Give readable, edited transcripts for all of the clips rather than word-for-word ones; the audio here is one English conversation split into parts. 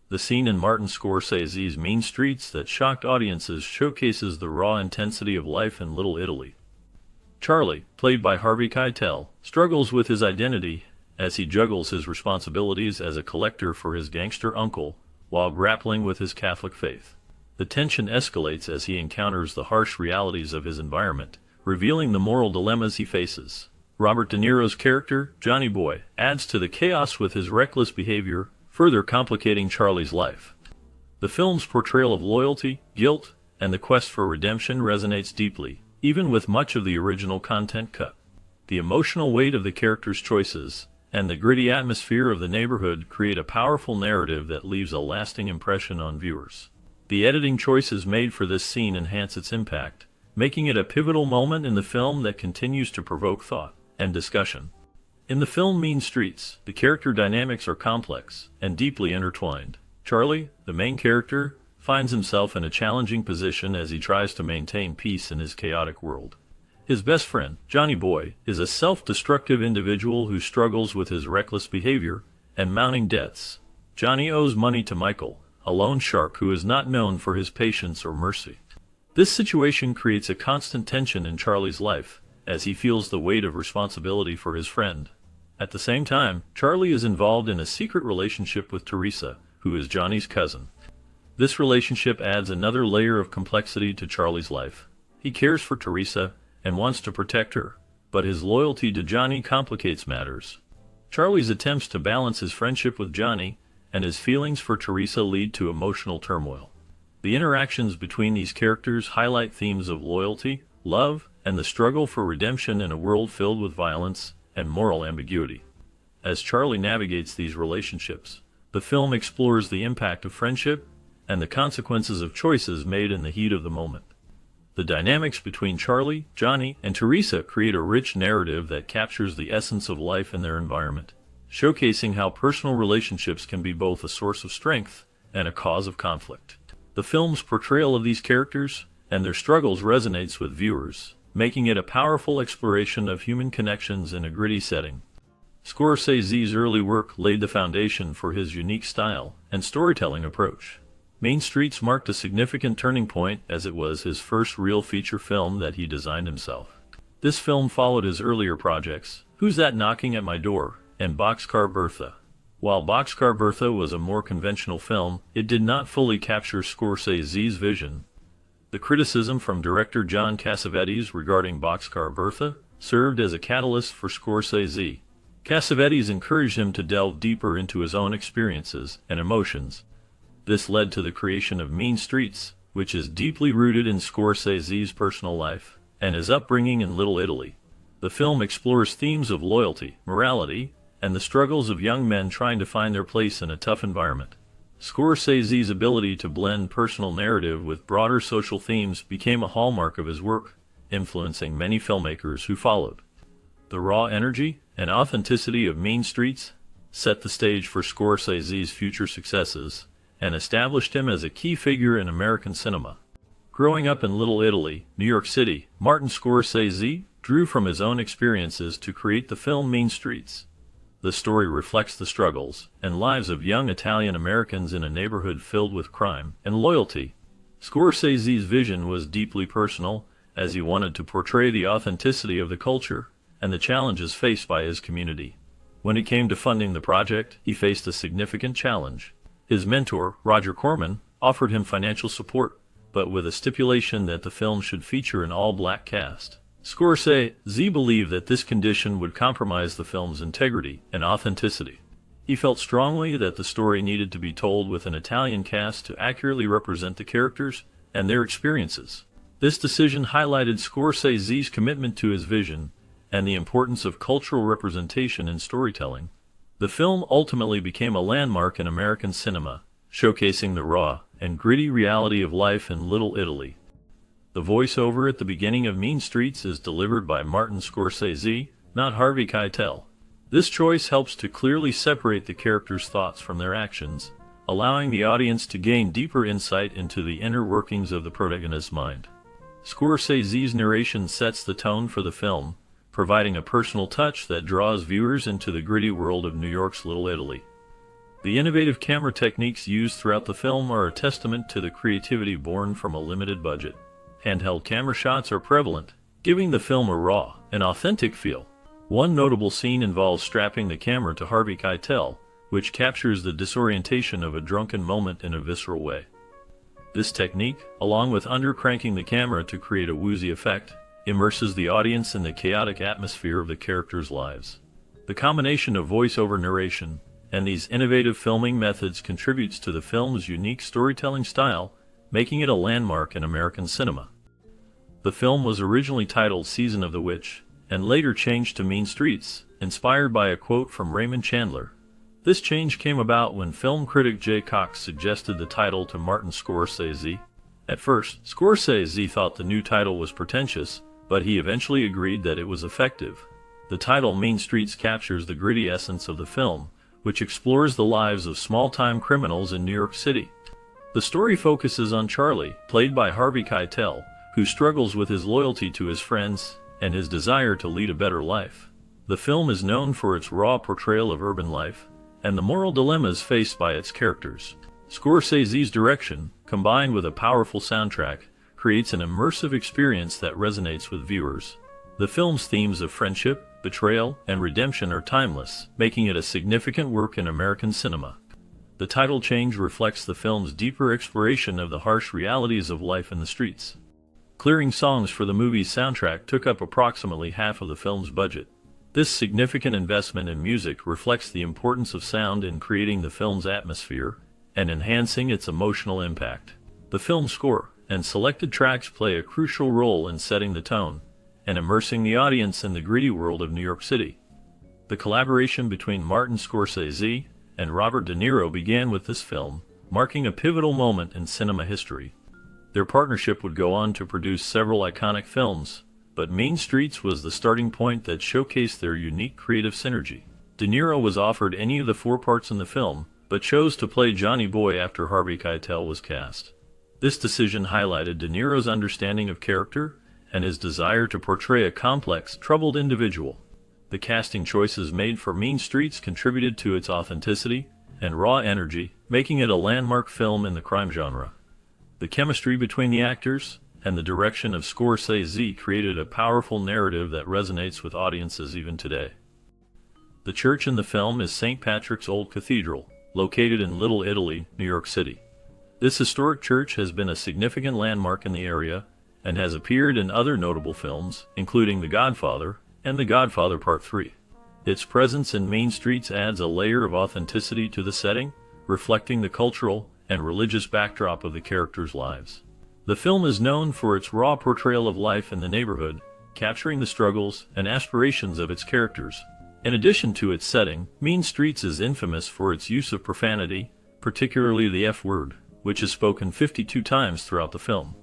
The scene in Martin Scorsese's Mean Streets that shocked audiences showcases the raw intensity of life in Little Italy. Charlie, played by Harvey Keitel, struggles with his identity as he juggles his responsibilities as a collector for his gangster uncle while grappling with his Catholic faith. The tension escalates as he encounters the harsh realities of his environment, revealing the moral dilemmas he faces. Robert De Niro's character, Johnny Boy, adds to the chaos with his reckless behavior, further complicating Charlie's life. The film's portrayal of loyalty, guilt, and the quest for redemption resonates deeply, even with much of the original content cut. The emotional weight of the characters' choices and the gritty atmosphere of the neighborhood create a powerful narrative that leaves a lasting impression on viewers. The editing choices made for this scene enhance its impact, making it a pivotal moment in the film that continues to provoke thought and discussion. In the film Mean Streets, the character dynamics are complex and deeply intertwined. Charlie, the main character, finds himself in a challenging position as he tries to maintain peace in his chaotic world. His best friend, Johnny Boy, is a self-destructive individual who struggles with his reckless behavior and mounting debts. Johnny owes money to Michael, a loan shark who is not known for his patience or mercy. This situation creates a constant tension in Charlie's life, as he feels the weight of responsibility for his friend. At the same time, Charlie is involved in a secret relationship with Teresa, who is Johnny's cousin. This relationship adds another layer of complexity to Charlie's life. He cares for Teresa and wants to protect her, but his loyalty to Johnny complicates matters. Charlie's attempts to balance his friendship with Johnny and his feelings for Teresa lead to emotional turmoil. The interactions between these characters highlight themes of loyalty, love, and the struggle for redemption in a world filled with violence and moral ambiguity. As Charlie navigates these relationships, the film explores the impact of friendship and the consequences of choices made in the heat of the moment. The dynamics between Charlie, Johnny, and Teresa create a rich narrative that captures the essence of life in their environment, showcasing how personal relationships can be both a source of strength and a cause of conflict. The film's portrayal of these characters and their struggles resonates with viewers, making it a powerful exploration of human connections in a gritty setting. Scorsese's early work laid the foundation for his unique style and storytelling approach. Mean Streets marked a significant turning point as it was his first real feature film that he designed himself. This film followed his earlier projects, Who's That Knocking at My Door? And Boxcar Bertha. While Boxcar Bertha was a more conventional film, it did not fully capture Scorsese's vision. The criticism from director John Cassavetes regarding Boxcar Bertha served as a catalyst for Scorsese. Cassavetes encouraged him to delve deeper into his own experiences and emotions. This led to the creation of Mean Streets, which is deeply rooted in Scorsese's personal life and his upbringing in Little Italy. The film explores themes of loyalty, morality, and the struggles of young men trying to find their place in a tough environment. Scorsese's ability to blend personal narrative with broader social themes became a hallmark of his work, influencing many filmmakers who followed. The raw energy and authenticity of Mean Streets set the stage for Scorsese's future successes and established him as a key figure in American cinema. Growing up in Little Italy, New York City, Martin Scorsese drew from his own experiences to create the film Mean Streets. The story reflects the struggles and lives of young Italian Americans in a neighborhood filled with crime and loyalty. Scorsese's vision was deeply personal, as he wanted to portray the authenticity of the culture and the challenges faced by his community. When it came to funding the project, he faced a significant challenge. His mentor, Roger Corman, offered him financial support, but with a stipulation that the film should feature an all-black cast. Scorsese believed that this condition would compromise the film's integrity and authenticity. He felt strongly that the story needed to be told with an Italian cast to accurately represent the characters and their experiences. This decision highlighted Scorsese's commitment to his vision and the importance of cultural representation in storytelling. The film ultimately became a landmark in American cinema, showcasing the raw and gritty reality of life in Little Italy. The voiceover at the beginning of Mean Streets is delivered by Martin Scorsese, not Harvey Keitel. This choice helps to clearly separate the characters' thoughts from their actions, allowing the audience to gain deeper insight into the inner workings of the protagonist's mind. Scorsese's narration sets the tone for the film, providing a personal touch that draws viewers into the gritty world of New York's Little Italy. The innovative camera techniques used throughout the film are a testament to the creativity born from a limited budget. Handheld camera shots are prevalent, giving the film a raw and authentic feel. One notable scene involves strapping the camera to Harvey Keitel, which captures the disorientation of a drunken moment in a visceral way. This technique, along with undercranking the camera to create a woozy effect, immerses the audience in the chaotic atmosphere of the characters' lives. The combination of voice-over narration and these innovative filming methods contributes to the film's unique storytelling style, making it a landmark in American cinema. The film was originally titled Season of the Witch, and later changed to Mean Streets, inspired by a quote from Raymond Chandler. This change came about when film critic Jay Cox suggested the title to Martin Scorsese. At first, Scorsese thought the new title was pretentious, but he eventually agreed that it was effective. The title Mean Streets captures the gritty essence of the film, which explores the lives of small-time criminals in New York City. The story focuses on Charlie, played by Harvey Keitel, who struggles with his loyalty to his friends and his desire to lead a better life. The film is known for its raw portrayal of urban life and the moral dilemmas faced by its characters. Scorsese's direction, combined with a powerful soundtrack, creates an immersive experience that resonates with viewers. The film's themes of friendship, betrayal, and redemption are timeless, making it a significant work in American cinema. The title change reflects the film's deeper exploration of the harsh realities of life in the streets. Clearing songs for the movie's soundtrack took up approximately half of the film's budget. This significant investment in music reflects the importance of sound in creating the film's atmosphere and enhancing its emotional impact. The film score and selected tracks play a crucial role in setting the tone and immersing the audience in the gritty world of New York City. The collaboration between Martin Scorsese and Robert De Niro began with this film, marking a pivotal moment in cinema history. Their partnership would go on to produce several iconic films, but Mean Streets was the starting point that showcased their unique creative synergy. De Niro was offered any of the 4 parts in the film, but chose to play Johnny Boy after Harvey Keitel was cast. This decision highlighted De Niro's understanding of character and his desire to portray a complex, troubled individual. The casting choices made for Mean Streets contributed to its authenticity and raw energy, making it a landmark film in the crime genre. The chemistry between the actors and the direction of Scorsese created a powerful narrative that resonates with audiences even today. The church in the film is St. Patrick's Old Cathedral, located in Little Italy, New York City. This historic church has been a significant landmark in the area and has appeared in other notable films, including The Godfather and The Godfather Part 3. Its presence in Mean Streets adds a layer of authenticity to the setting, reflecting the cultural and religious backdrop of the characters' lives. The film is known for its raw portrayal of life in the neighborhood, capturing the struggles and aspirations of its characters. In addition to its setting, Mean Streets is infamous for its use of profanity, particularly the F word, which is spoken 52 times throughout the film.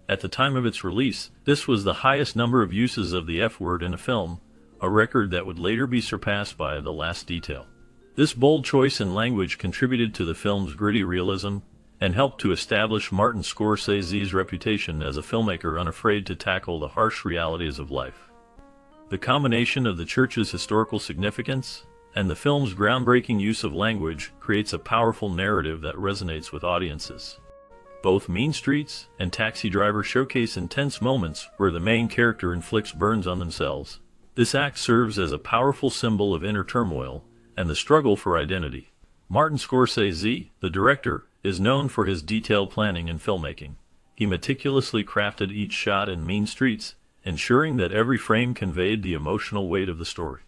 At the time of its release, this was the highest number of uses of the F word in a film, a record that would later be surpassed by The Last Detail. This bold choice in language contributed to the film's gritty realism and helped to establish Martin Scorsese's reputation as a filmmaker unafraid to tackle the harsh realities of life. The combination of the church's historical significance and the film's groundbreaking use of language creates a powerful narrative that resonates with audiences. Both Mean Streets and Taxi Driver showcase intense moments where the main character inflicts burns on themselves. This act serves as a powerful symbol of inner turmoil and the struggle for identity. Martin Scorsese, the director, is known for his detailed planning and filmmaking. He meticulously crafted each shot in Mean Streets, ensuring that every frame conveyed the emotional weight of the story.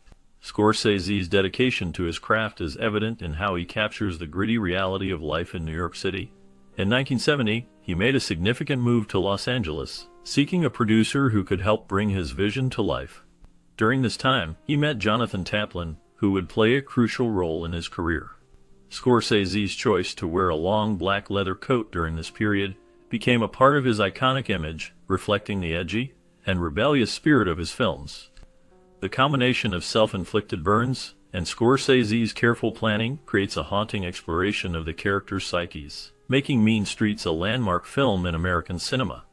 Scorsese's dedication to his craft is evident in how he captures the gritty reality of life in New York City. In 1970, he made a significant move to Los Angeles, seeking a producer who could help bring his vision to life. During this time, he met Jonathan Taplin, who would play a crucial role in his career. Scorsese's choice to wear a long black leather coat during this period became a part of his iconic image, reflecting the edgy and rebellious spirit of his films. The combination of self-inflicted burns and Scorsese's careful planning creates a haunting exploration of the characters' psyches, making Mean Streets a landmark film in American cinema.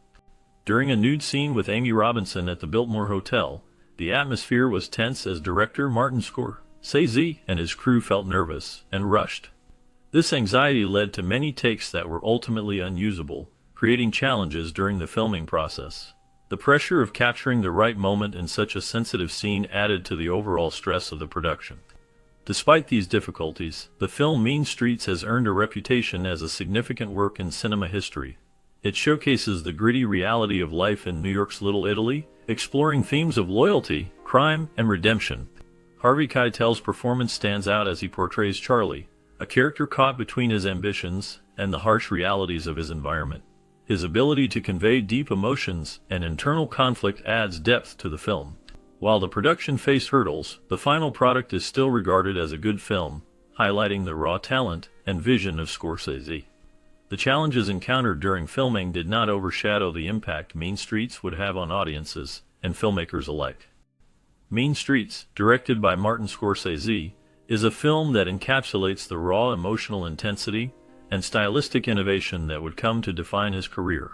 During a nude scene with Amy Robinson at the Biltmore Hotel, the atmosphere was tense as director Martin Scorsese and his crew felt nervous and rushed. This anxiety led to many takes that were ultimately unusable, creating challenges during the filming process. The pressure of capturing the right moment in such a sensitive scene added to the overall stress of the production. Despite these difficulties, the film Mean Streets has earned a reputation as a significant work in cinema history. It showcases the gritty reality of life in New York's Little Italy, exploring themes of loyalty, crime, and redemption. Harvey Keitel's performance stands out as he portrays Charlie, a character caught between his ambitions and the harsh realities of his environment. His ability to convey deep emotions and internal conflict adds depth to the film. While the production faced hurdles, the final product is still regarded as a good film, highlighting the raw talent and vision of Scorsese. The challenges encountered during filming did not overshadow the impact Mean Streets would have on audiences and filmmakers alike. Mean Streets, directed by Martin Scorsese, is a film that encapsulates the raw emotional intensity and stylistic innovation that would come to define his career.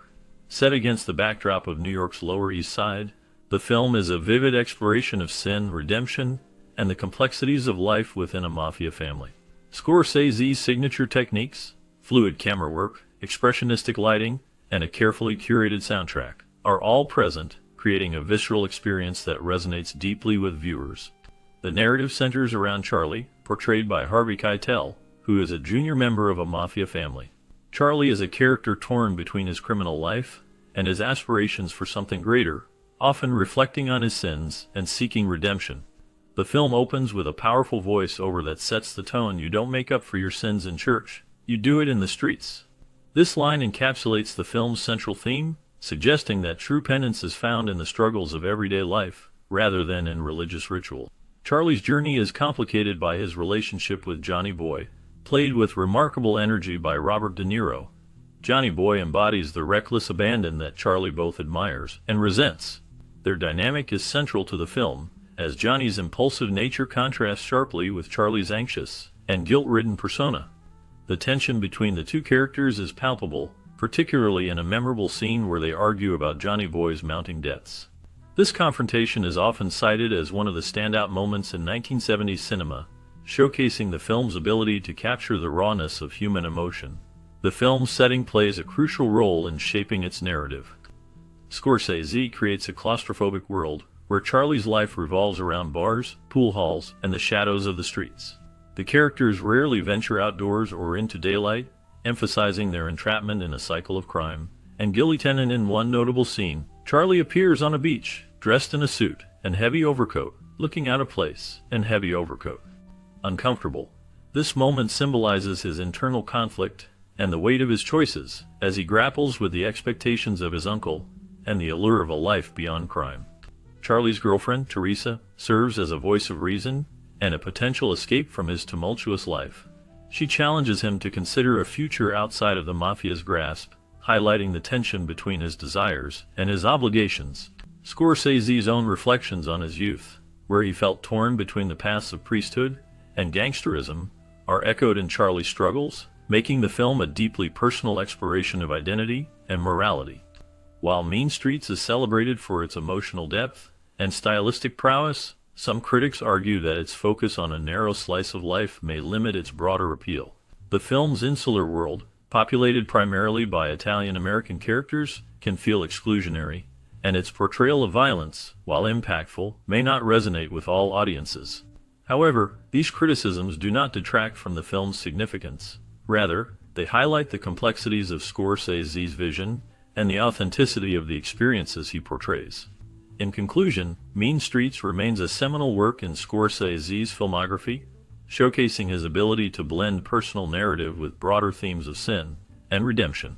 Set against the backdrop of New York's Lower East Side, the film is a vivid exploration of sin, redemption, and the complexities of life within a mafia family. Scorsese's signature techniques, fluid camera work, expressionistic lighting, and a carefully curated soundtrack, are all present, creating a visceral experience that resonates deeply with viewers. The narrative centers around Charlie, portrayed by Harvey Keitel, who is a junior member of a mafia family. Charlie is a character torn between his criminal life and his aspirations for something greater, often reflecting on his sins and seeking redemption. The film opens with a powerful voice-over that sets the tone: "You don't make up for your sins in church, you do it in the streets." This line encapsulates the film's central theme, suggesting that true penance is found in the struggles of everyday life, rather than in religious ritual. Charlie's journey is complicated by his relationship with Johnny Boy, played with remarkable energy by Robert De Niro. Johnny Boy embodies the reckless abandon that Charlie both admires and resents. Their dynamic is central to the film, as Johnny's impulsive nature contrasts sharply with Charlie's anxious and guilt-ridden persona. The tension between the two characters is palpable, particularly in a memorable scene where they argue about Johnny Boy's mounting debts. This confrontation is often cited as one of the standout moments in 1970s cinema, showcasing the film's ability to capture the rawness of human emotion. The film's setting plays a crucial role in shaping its narrative. Scorsese creates a claustrophobic world where Charlie's life revolves around bars, pool halls, and the shadows of the streets. The characters rarely venture outdoors or into daylight, emphasizing their entrapment in a cycle of crime and guilt. In one notable scene, Charlie appears on a beach, dressed in a suit and heavy overcoat, looking out of place and heavy overcoat. Uncomfortable. This moment symbolizes his internal conflict and the weight of his choices as he grapples with the expectations of his uncle and the allure of a life beyond crime. Charlie's girlfriend, Teresa, serves as a voice of reason and a potential escape from his tumultuous life. She challenges him to consider a future outside of the mafia's grasp, highlighting the tension between his desires and his obligations. Scorsese's own reflections on his youth, where he felt torn between the paths of priesthood and gangsterism, are echoed in Charlie's struggles, making the film a deeply personal exploration of identity and morality. While Mean Streets is celebrated for its emotional depth and stylistic prowess, some critics argue that its focus on a narrow slice of life may limit its broader appeal. The film's insular world, populated primarily by Italian-American characters, can feel exclusionary, and its portrayal of violence, while impactful, may not resonate with all audiences. However, these criticisms do not detract from the film's significance. Rather, they highlight the complexities of Scorsese's vision and the authenticity of the experiences he portrays. In conclusion, Mean Streets remains a seminal work in Scorsese's filmography, showcasing his ability to blend personal narrative with broader themes of sin and redemption.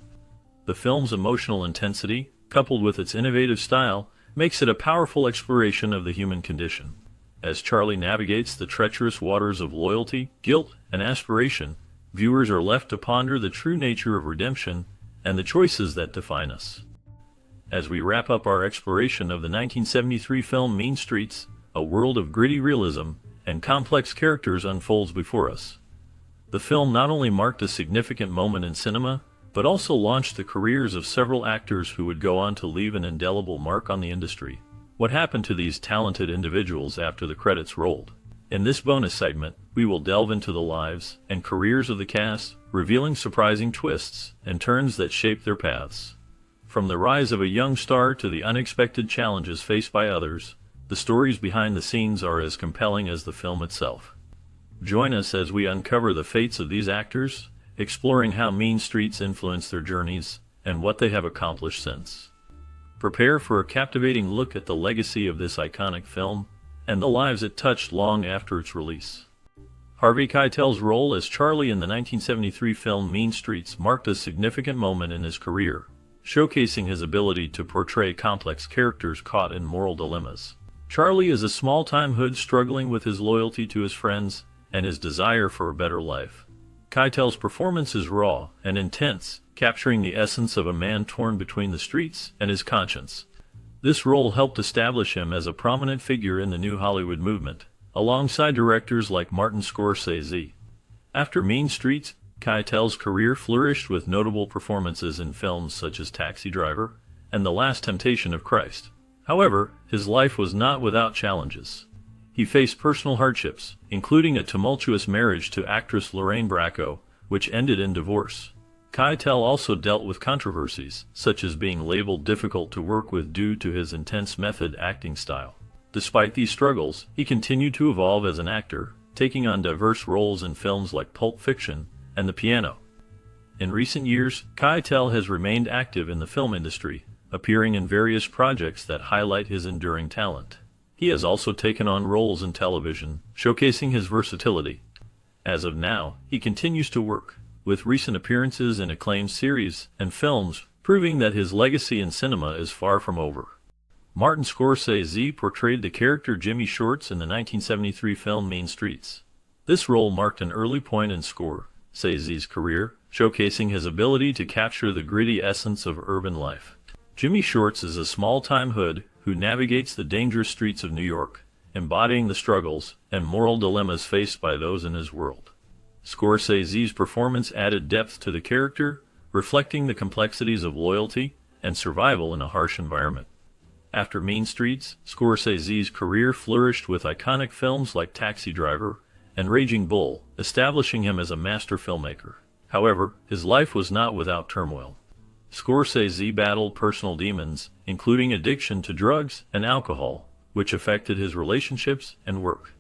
The film's emotional intensity, coupled with its innovative style, makes it a powerful exploration of the human condition. As Charlie navigates the treacherous waters of loyalty, guilt, and aspiration, viewers are left to ponder the true nature of redemption and the choices that define us. As we wrap up our exploration of the 1973 film Mean Streets, a world of gritty realism and complex characters unfolds before us. The film not only marked a significant moment in cinema, but also launched the careers of several actors who would go on to leave an indelible mark on the industry. What happened to these talented individuals after the credits rolled? In this bonus segment, we will delve into the lives and careers of the cast, revealing surprising twists and turns that shape their paths. From the rise of a young star to the unexpected challenges faced by others, the stories behind the scenes are as compelling as the film itself. Join us as we uncover the fates of these actors, exploring how Mean Streets influenced their journeys and what they have accomplished since. Prepare for a captivating look at the legacy of this iconic film and the lives it touched long after its release. Harvey Keitel's role as Charlie in the 1973 film Mean Streets marked a significant moment in his career, showcasing his ability to portray complex characters caught in moral dilemmas. Charlie is a small-time hood struggling with his loyalty to his friends and his desire for a better life. Keitel's performance is raw and intense, capturing the essence of a man torn between the streets and his conscience. This role helped establish him as a prominent figure in the new Hollywood movement, alongside directors like Martin Scorsese. After Mean Streets, Keitel's career flourished with notable performances in films such as Taxi Driver and The Last Temptation of Christ. However, his life was not without challenges. He faced personal hardships, including a tumultuous marriage to actress Lorraine Bracco, which ended in divorce. Keitel also dealt with controversies, such as being labeled difficult to work with due to his intense method acting style. Despite these struggles, he continued to evolve as an actor, taking on diverse roles in films like Pulp Fiction and The Piano. In recent years, Keitel has remained active in the film industry, appearing in various projects that highlight his enduring talent. He has also taken on roles in television, showcasing his versatility. As of now, he continues to work, with recent appearances in acclaimed series and films, proving that his legacy in cinema is far from over. Martin Scorsese portrayed the character Jimmy Shorts in the 1973 film Mean Streets. This role marked an early point in Scorsese's career, showcasing his ability to capture the gritty essence of urban life. Jimmy Shorts is a small-time hood who navigates the dangerous streets of New York, embodying the struggles and moral dilemmas faced by those in his world. Scorsese's performance added depth to the character, reflecting the complexities of loyalty and survival in a harsh environment. After Mean Streets, Scorsese's career flourished with iconic films like Taxi Driver and Raging Bull, establishing him as a master filmmaker. However, his life was not without turmoil. Scorsese battled personal demons, including addiction to drugs and alcohol, which affected his relationships and work.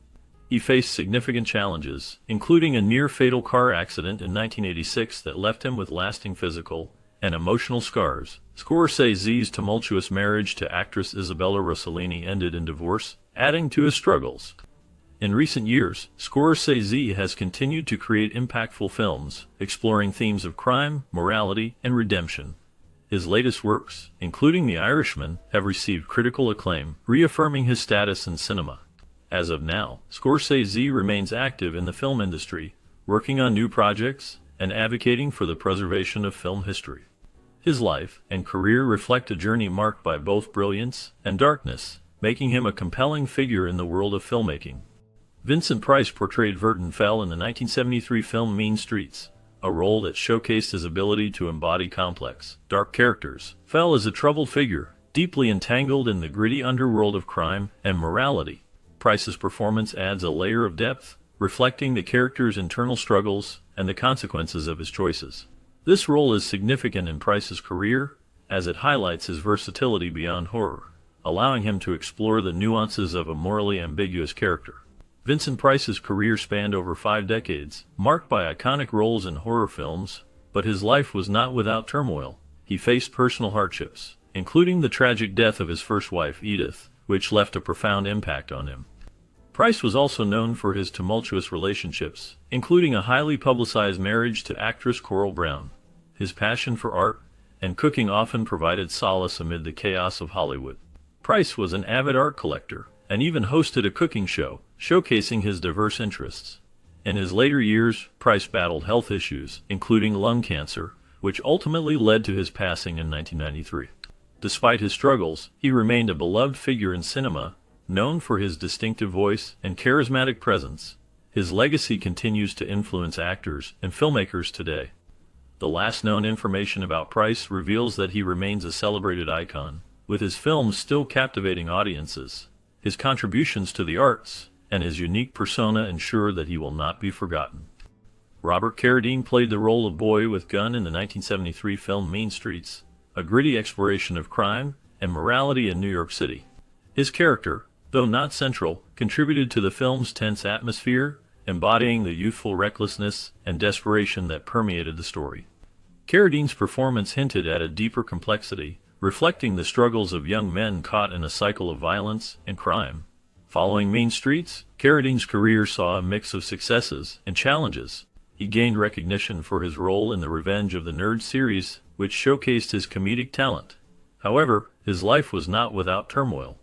He faced significant challenges, including a near-fatal car accident in 1986 that left him with lasting physical and emotional scars. Scorsese's tumultuous marriage to actress Isabella Rossellini ended in divorce, adding to his struggles. In recent years, Scorsese has continued to create impactful films, exploring themes of crime, morality, and redemption. His latest works, including The Irishman, have received critical acclaim, reaffirming his status in cinema. As of now, Scorsese remains active in the film industry, working on new projects and advocating for the preservation of film history. His life and career reflect a journey marked by both brilliance and darkness, making him a compelling figure in the world of filmmaking. Vincent Price portrayed Vernon Fell in the 1973 film Mean Streets, a role that showcased his ability to embody complex, dark characters. Fell is a troubled figure, deeply entangled in the gritty underworld of crime and morality. Price's performance adds a layer of depth, reflecting the character's internal struggles and the consequences of his choices. This role is significant in Price's career, as it highlights his versatility beyond horror, allowing him to explore the nuances of a morally ambiguous character. Vincent Price's career spanned over 5 decades, marked by iconic roles in horror films, but his life was not without turmoil. He faced personal hardships, including the tragic death of his first wife, Edith, which left a profound impact on him. Price was also known for his tumultuous relationships, including a highly publicized marriage to actress Coral Brown. His passion for art and cooking often provided solace amid the chaos of Hollywood. Price was an avid art collector and even hosted a cooking show, showcasing his diverse interests. In his later years, Price battled health issues, including lung cancer, which ultimately led to his passing in 1993. Despite his struggles, he remained a beloved figure in cinema, known for his distinctive voice and charismatic presence. His legacy continues to influence actors and filmmakers today. The last known information about Price reveals that he remains a celebrated icon, with his films still captivating audiences. His contributions to the arts and his unique persona ensure that he will not be forgotten. Robert Carradine played the role of Boy with Gun in the 1973 film Mean Streets, a gritty exploration of crime and morality in New York City. His character, though not central, contributed to the film's tense atmosphere, embodying the youthful recklessness and desperation that permeated the story. Carradine's performance hinted at a deeper complexity, reflecting the struggles of young men caught in a cycle of violence and crime. Following Mean Streets, Carradine's career saw a mix of successes and challenges. He gained recognition for his role in the Revenge of the Nerds series, which showcased his comedic talent. However, his life was not without turmoil.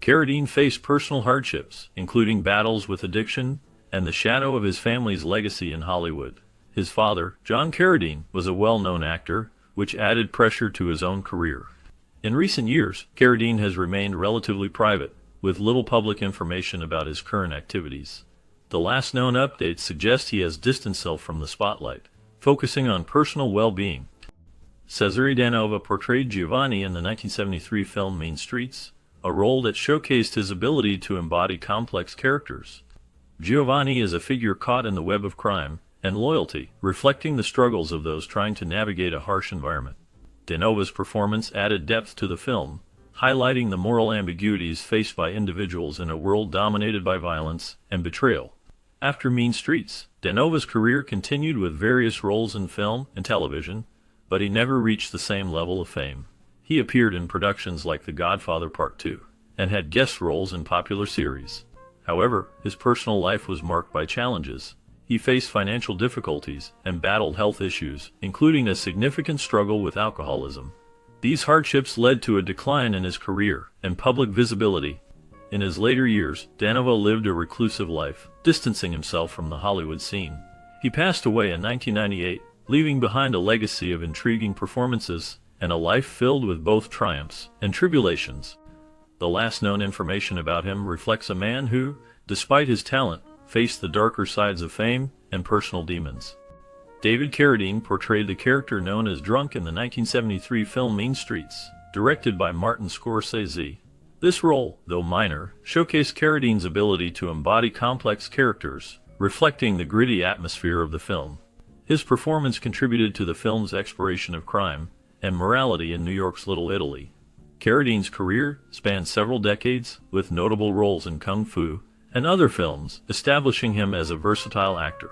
Carradine faced personal hardships, including battles with addiction and the shadow of his family's legacy in Hollywood. His father, John Carradine, was a well-known actor, which added pressure to his own career. In recent years, Carradine has remained relatively private, with little public information about his current activities. The last known updates suggest he has distanced himself from the spotlight, focusing on personal well-being. Cesare Danova portrayed Giovanni in the 1973 film Mean Streets, a role that showcased his ability to embody complex characters. Giovanni is a figure caught in the web of crime and loyalty, reflecting the struggles of those trying to navigate a harsh environment. Danova's performance added depth to the film, highlighting the moral ambiguities faced by individuals in a world dominated by violence and betrayal. After Mean Streets, Danova's career continued with various roles in film and television, but he never reached the same level of fame. He appeared in productions like The Godfather Part II, and had guest roles in popular series. However, his personal life was marked by challenges. He faced financial difficulties and battled health issues, including a significant struggle with alcoholism. These hardships led to a decline in his career and public visibility. In his later years, Danova lived a reclusive life, distancing himself from the Hollywood scene. He passed away in 1998, leaving behind a legacy of intriguing performances and a life filled with both triumphs and tribulations. The last known information about him reflects a man who, despite his talent, faced the darker sides of fame and personal demons. David Carradine portrayed the character known as Drunk in the 1973 film Mean Streets, directed by Martin Scorsese. This role, though minor, showcased Carradine's ability to embody complex characters, reflecting the gritty atmosphere of the film. His performance contributed to the film's exploration of crime and morality in New York's Little Italy. Carradine's career spanned several decades, with notable roles in Kung Fu and other films, establishing him as a versatile actor.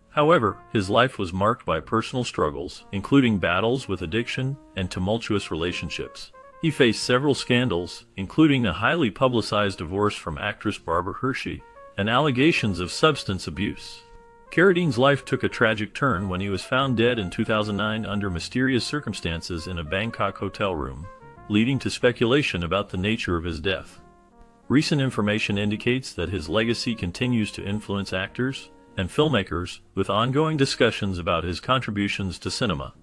However, his life was marked by personal struggles, including battles with addiction and tumultuous relationships. He faced several scandals, including a highly publicized divorce from actress Barbara Hershey and allegations of substance abuse. Carradine's life took a tragic turn when he was found dead in 2009 under mysterious circumstances in a Bangkok hotel room, leading to speculation about the nature of his death. Recent information indicates that his legacy continues to influence actors and filmmakers, with ongoing discussions about his contributions to cinema.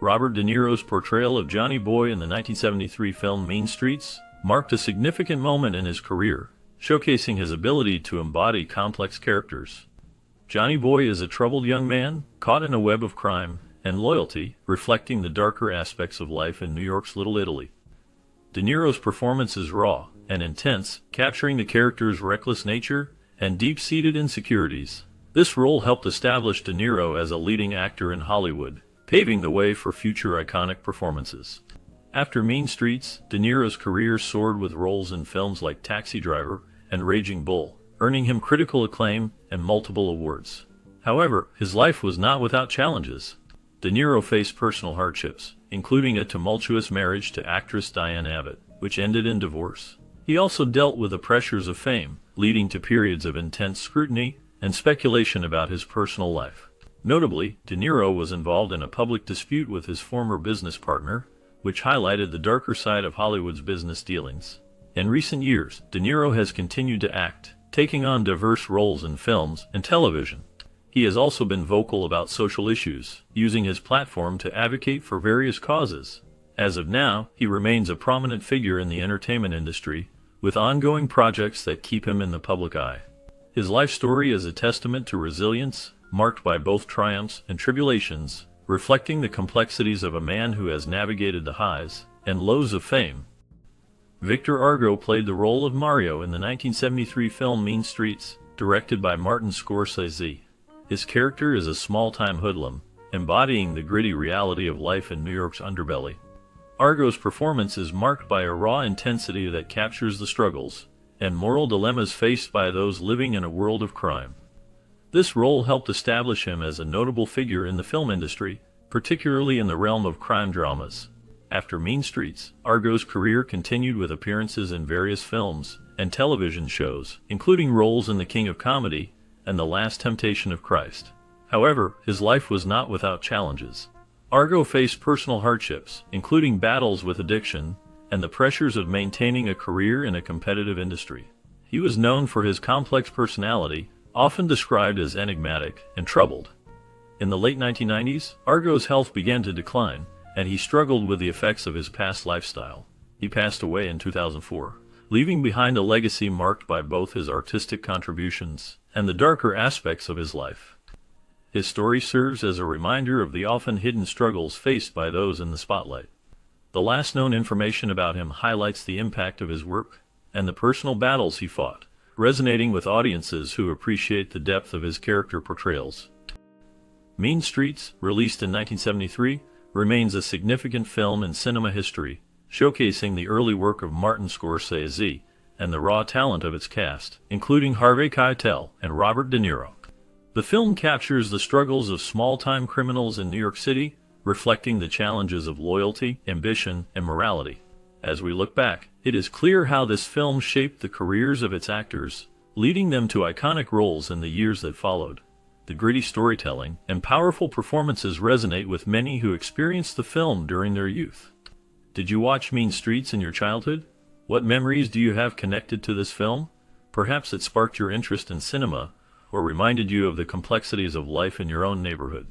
Robert De Niro's portrayal of Johnny Boy in the 1973 film Mean Streets marked a significant moment in his career, showcasing his ability to embody complex characters. Johnny Boy is a troubled young man, caught in a web of crime and loyalty, reflecting the darker aspects of life in New York's Little Italy. De Niro's performance is raw and intense, capturing the character's reckless nature and deep-seated insecurities. This role helped establish De Niro as a leading actor in Hollywood, paving the way for future iconic performances. After Mean Streets, De Niro's career soared with roles in films like Taxi Driver and Raging Bull, earning him critical acclaim and multiple awards. However, his life was not without challenges. De Niro faced personal hardships, including a tumultuous marriage to actress Diane Abbott, which ended in divorce. He also dealt with the pressures of fame, leading to periods of intense scrutiny and speculation about his personal life. Notably, De Niro was involved in a public dispute with his former business partner, which highlighted the darker side of Hollywood's business dealings. In recent years, De Niro has continued to act, taking on diverse roles in films and television. He has also been vocal about social issues, using his platform to advocate for various causes. As of now, he remains a prominent figure in the entertainment industry, with ongoing projects that keep him in the public eye. His life story is a testament to resilience, marked by both triumphs and tribulations, reflecting the complexities of a man who has navigated the highs and lows of fame. Victor Argo played the role of Mario in the 1973 film Mean Streets, directed by Martin Scorsese. His character is a small-time hoodlum, embodying the gritty reality of life in New York's underbelly. Argo's performance is marked by a raw intensity that captures the struggles and moral dilemmas faced by those living in a world of crime. This role helped establish him as a notable figure in the film industry, particularly in the realm of crime dramas. After Mean Streets, Argo's career continued with appearances in various films and television shows, including roles in The King of Comedy and The Last Temptation of Christ. However, his life was not without challenges. Argo faced personal hardships, including battles with addiction and the pressures of maintaining a career in a competitive industry. He was known for his complex personality, often described as enigmatic and troubled. In the late 1990s, Argo's health began to decline, and he struggled with the effects of his past lifestyle. He passed away in 2004, leaving behind a legacy marked by both his artistic contributions and the darker aspects of his life. His story serves as a reminder of the often hidden struggles faced by those in the spotlight. The last known information about him highlights the impact of his work and the personal battles he fought, resonating with audiences who appreciate the depth of his character portrayals. Mean Streets, released in 1973, remains a significant film in cinema history, showcasing the early work of Martin Scorsese and the raw talent of its cast, including Harvey Keitel and Robert De Niro. The film captures the struggles of small-time criminals in New York City, reflecting the challenges of loyalty, ambition, and morality. As we look back, it is clear how this film shaped the careers of its actors, leading them to iconic roles in the years that followed. The gritty storytelling and powerful performances resonate with many who experienced the film during their youth. Did you watch Mean Streets in your childhood? What memories do you have connected to this film? Perhaps it sparked your interest in cinema, or reminded you of the complexities of life in your own neighborhood.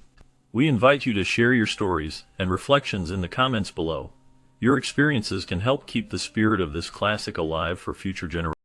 We invite you to share your stories and reflections in the comments below. Your experiences can help keep the spirit of this classic alive for future generations.